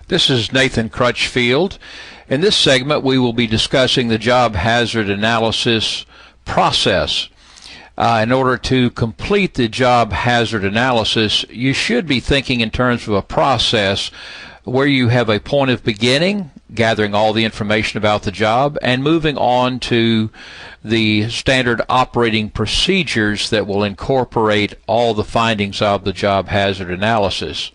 This is Nathan Crutchfield. In this segment, we will be discussing the job hazard analysis process. In order to complete the job hazard analysis, you should be thinking in terms of a process where you have a point of beginning, gathering all the information about the job, and moving on to the standard operating procedures that will incorporate all the findings of the job hazard analysis.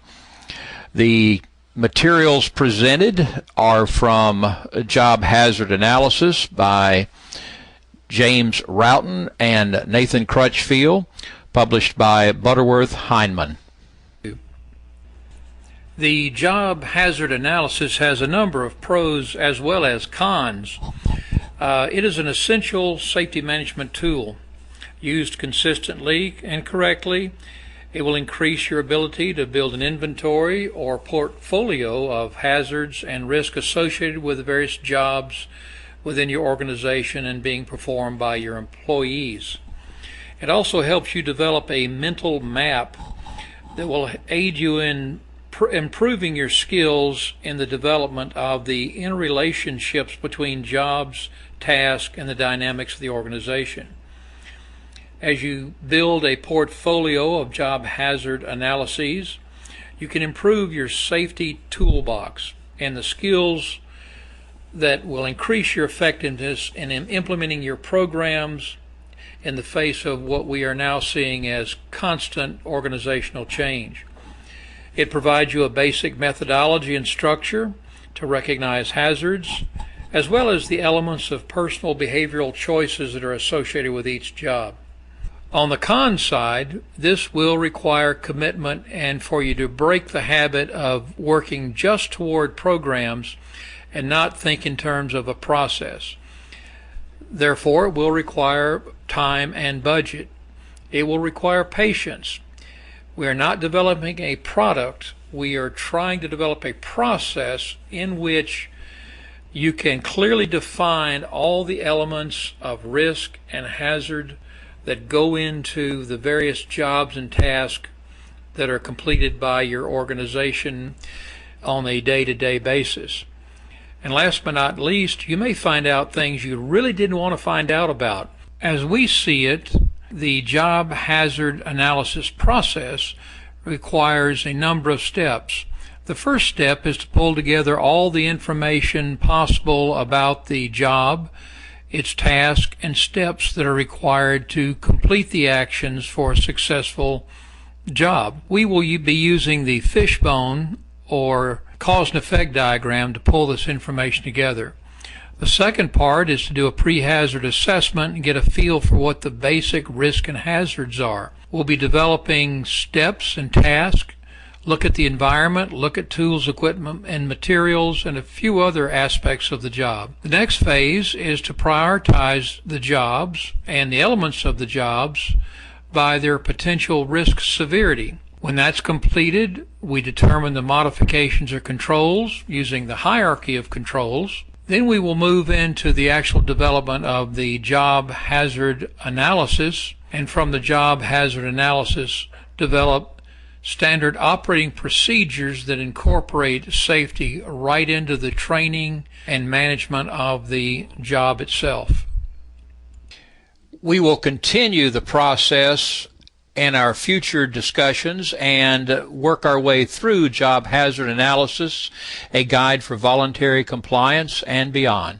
The materials presented are from Job Hazard Analysis by James Roughton and Nathan Crutchfield, published by Butterworth Heinemann. The job hazard analysis has a number of pros as well as cons. It is an essential safety management tool. Used consistently and correctly, it will increase your ability to build an inventory or portfolio of hazards and risk associated with the various jobs within your organization and being performed by your employees. It also helps you develop a mental map that will aid you in improving your skills in the development of the interrelationships between jobs, tasks, and the dynamics of the organization. As you build a portfolio of job hazard analyses, you can improve your safety toolbox and the skills that will increase your effectiveness in implementing your programs in the face of what we are now seeing as constant organizational change. It provides you a basic methodology and structure to recognize hazards, as well as the elements of personal behavioral choices that are associated with each job. On the con side, this will require commitment and for you to break the habit of working just toward programs and not think in terms of a process. Therefore, it will require time and budget. It will require patience. We are not developing a product. We are trying to develop a process in which you can clearly define all the elements of risk and hazard that go into the various jobs and tasks that are completed by your organization on a day-to-day basis. And last but not least, you may find out things you really didn't want to find out about. As we see it, the job hazard analysis process requires a number of steps. The first step is to pull together all the information possible about the job, its task, and steps that are required to complete the actions for a successful job. We will be using the fishbone or cause and effect diagram to pull this information together. The second part is to do a pre-hazard assessment and get a feel for what the basic risk and hazards are. We'll be developing steps and tasks, look at the environment, look at tools, equipment, and materials, and a few other aspects of the job. The next phase is to prioritize the jobs and the elements of the jobs by their potential risk severity. When that's completed, we determine the modifications or controls using the hierarchy of controls. Then we will move into the actual development of the job hazard analysis, and from the job hazard analysis develop standard operating procedures that incorporate safety right into the training and management of the job itself. We will continue the process in our future discussions and work our way through job hazard analysis, a guide for voluntary compliance, and beyond.